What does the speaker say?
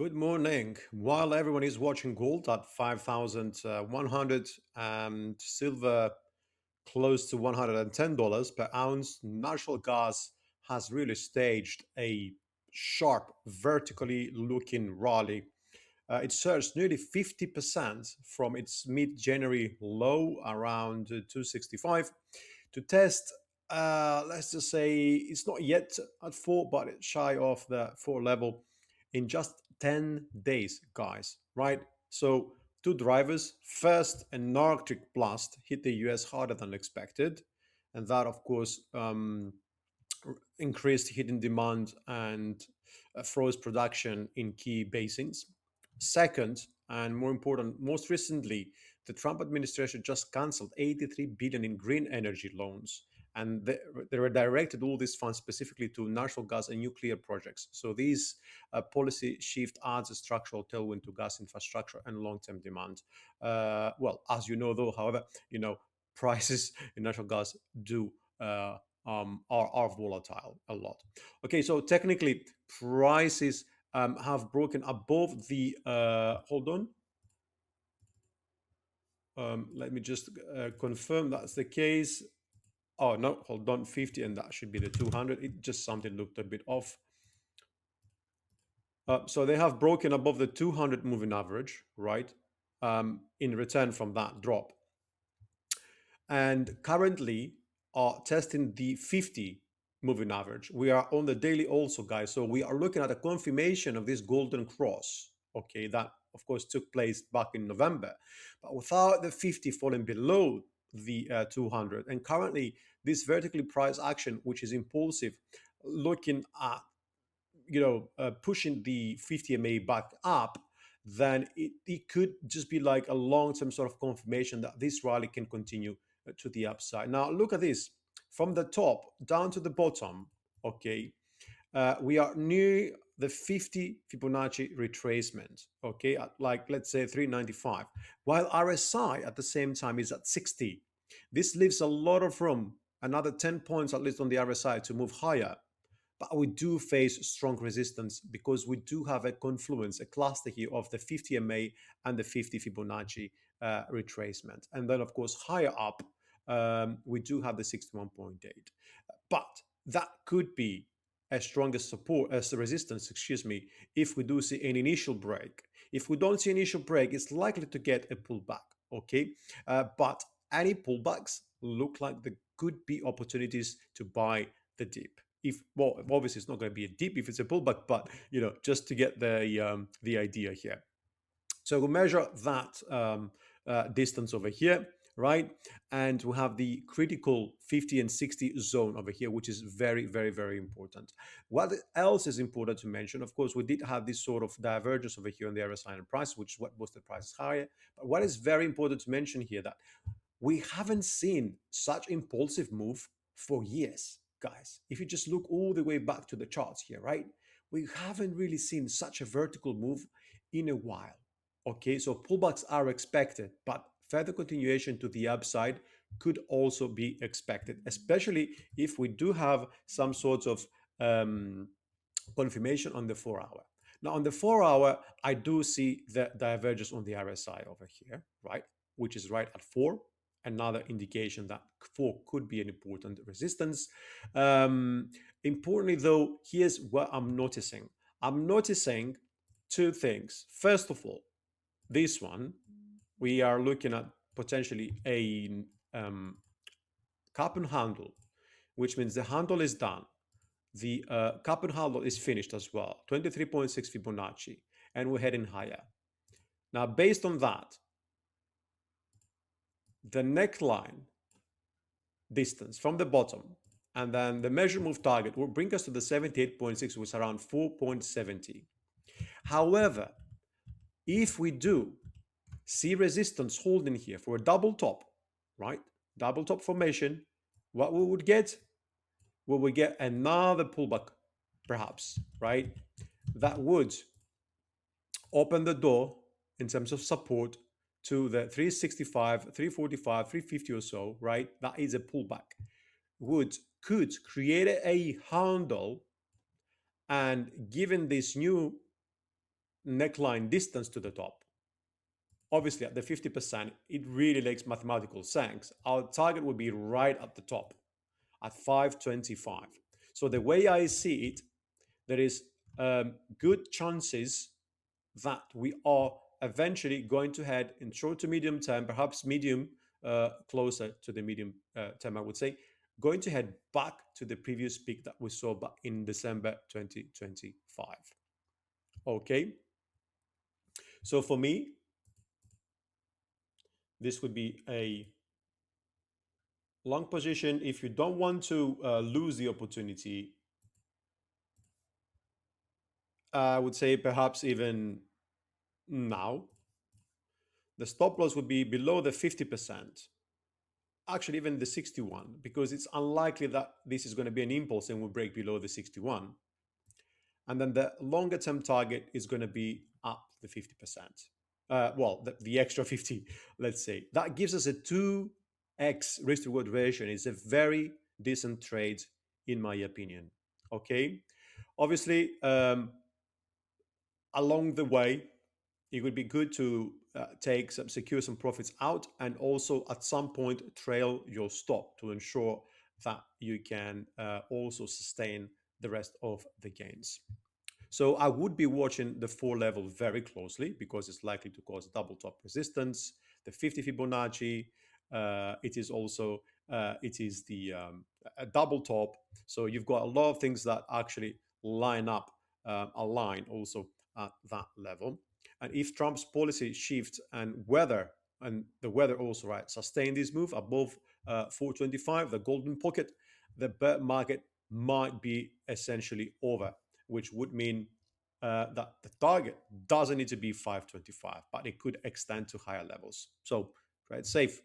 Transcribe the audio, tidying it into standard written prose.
Good morning. While everyone is watching gold at 5,100 and silver close to $110 per ounce, natural gas has really staged a sharp, vertically looking rally. It surged nearly 50% from its mid January low around 265 to test. Let's just say it's not yet at four, but it's shy of the four level in just 10 days, guys, right? So, two drivers. First, an Arctic blast hit the US harder than expected. And that, of course, increased heating demand and froze production in key basins. Second, and more important, most recently, the Trump administration just canceled 83 billion in green energy loans, and they were directed all these funds specifically to natural gas and nuclear projects. So these policy shift adds a structural tailwind to gas infrastructure and long-term demand. Well, as you know, though, however, prices in natural gas do are volatile a lot. Okay, so technically, prices have broken above the. Hold on. Let me just confirm that's the case. Oh no, hold on, 50, and that should be the 200. It just something looked a bit off. So they have broken above the 200 moving average, right? In return from that drop, and currently are testing the 50 moving average. We are on the daily also, guys. So we are looking at a confirmation of this golden cross, okay, that of course took place back in November, but without the 50 falling below the 200. And currently, this vertically priced action, which is impulsive, looking at pushing the 50 MA back up, then it could just be like a long-term sort of confirmation that this rally can continue to the upside. Now, look at this from the top down to the bottom. Okay, we are near the 50 Fibonacci retracement. Okay, at like let's say 395, while RSI at the same time is at 60. This leaves a lot of room, another 10 points at least on the RSI to move higher, but we do face strong resistance because we do have a confluence, a cluster here of the 50 MA and the 50 Fibonacci retracement. And then, of course, higher up, we do have the 61.8. But that could be a stronger support as a resistance, excuse me, if we do see an initial break. If we don't see initial break, it's likely to get a pullback, okay? But any pullbacks look like there could be opportunities to buy the dip. If, well, obviously it's not going to be a dip if it's a pullback, but just to get the idea here. So we measure that distance over here, right? And we have the critical 50 and 60 zone over here, which is very, very, very important. What else is important to mention? Of course, we did have this sort of divergence over here on the RSI and price, which is what boosted prices higher. But what is very important to mention here that we haven't seen such impulsive move for years, guys. If you just look all the way back to the charts here, right? We haven't really seen such a vertical move in a while. Okay, so pullbacks are expected, but further continuation to the upside could also be expected, especially if we do have some sorts of confirmation on the 4 hour. Now, on the 4 hour, I do see the divergence on the RSI over here, right? Which is right at 4. Another indication that 4 could be an important resistance. Importantly, though, here's what I'm noticing. I'm noticing two things. First of all, this one, we are looking at potentially a cup and handle, which means the handle is done. The cup and handle is finished as well, 23.6 Fibonacci, and we're heading higher. Now, based on that, the neckline distance from the bottom and then the measure move target will bring us to the 78.6, which is around 4.70. However, if we do see resistance holding here for a double top, right? Double top formation, what we would get? We would get another pullback, perhaps, right? That would open the door in terms of support to the 365, 345, 350 or so, right? That is a pullback. Could create a handle, and given this new neckline distance to the top. Obviously, at the 50%, it really makes mathematical sense. Our target would be right at the top at 525. So the way I see it, there is good chances that we are eventually going to head in short to medium term, perhaps medium, closer to the medium term, I would say, going to head back to the previous peak that we saw back in December 2025. Okay, so for me, this would be a long position. If you don't want to lose the opportunity, I would say perhaps even now, the stop loss would be below the 50%, actually even the 61, because it's unlikely that this is going to be an impulse and will break below the 61. And then the longer term target is going to be up the 50%. Well, the extra 50, let's say. That gives us a 2x risk reward ratio. It's a very decent trade, in my opinion. Okay. Obviously, along the way, it would be good to secure some profits out, and also at some point trail your stop to ensure that you can also sustain the rest of the gains. So I would be watching the 4 level very closely because it's likely to cause double top resistance, the 50 Fibonacci. It is also it is the a double top. So you've got a lot of things that actually line up, align also at that level. And if Trump's policy shifts and the weather also right sustain this move above 425, the golden pocket, the bear market might be essentially over, which would mean that the target doesn't need to be 525, but it could extend to higher levels. So trade safe.